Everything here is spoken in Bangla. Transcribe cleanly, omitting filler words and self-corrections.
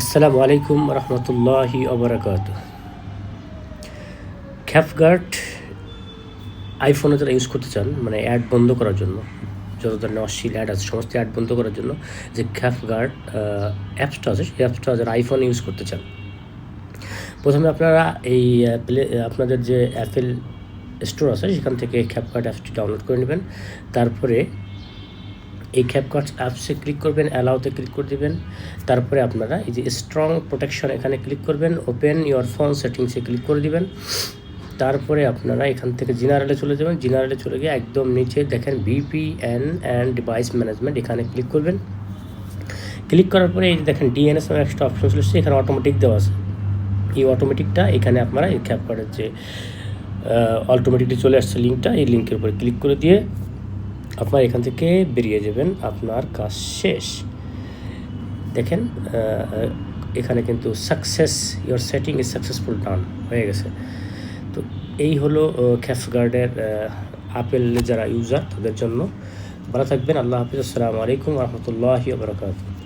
আসসালামু আলাইকুম রহমতুল্লাহি ওবরাকাত। ক্যাপকার্ট আইফোনে যারা ইউজ করতে চান, মানে অ্যাড বন্ধ করার জন্য, যত ধরনের অশ্লীল অ্যাড আছে সমস্ত অ্যাড বন্ধ করার জন্য যে ক্যাপকার্ট অ্যাপসটা আছে, সেই অ্যাপসটা যারা আইফোনে ইউজ করতে চান, প্রথমে আপনারা এই আপনাদের যে অ্যাপেল স্টোর আছে সেখান থেকে ক্যাপকার্ট অ্যাপসটি ডাউনলোড করে নেবেন। তারপরে এই ক্যাপকার্ট অ্যাপসে ক্লিক করবেন, অ্যালাউতে ক্লিক করে দেবেন। তারপরে আপনারা এই যে স্ট্রং প্রোটেকশন এখানে ক্লিক করবেন, ওপেন ইউর ফোন সেটিংসে ক্লিক করে দিবেন। তারপরে আপনারা এখান থেকে জেনারেলে চলে যাবেন। জেনারেলে চলে গিয়ে একদম নিচে দেখেন VPN অ্যান্ড ডিভাইস ম্যানেজমেন্ট, এখানে ক্লিক করবেন। ক্লিক করার পরে এই যে দেখেন DNS নামে একটা অপশন চলে এসেছে, এখানে অটোমেটিক দেওয়া আছে। এই অটোমেটিকটা এখানে আপনারা এই ক্যাপকার্টের যে অটোমেটিকলি চলে আসছে লিঙ্কটা, এই লিঙ্কের উপরে ক্লিক করে দিয়ে আপনার এখান থেকে বেরিয়ে যাবেন, আপনার কাজ শেষ। দেখেন এখানে কিন্তু success, your setting is successful done হয়ে গেছে। তো এই হলো ক্যাপকার্টের আপেল যারা ইউজার তাদের জন্য। ভালো থাকবেন, আল্লাহ হাফিজ, আসসালামু আলাইকুম রহমতুল্লাহি ওয়া বারাকাতুহু।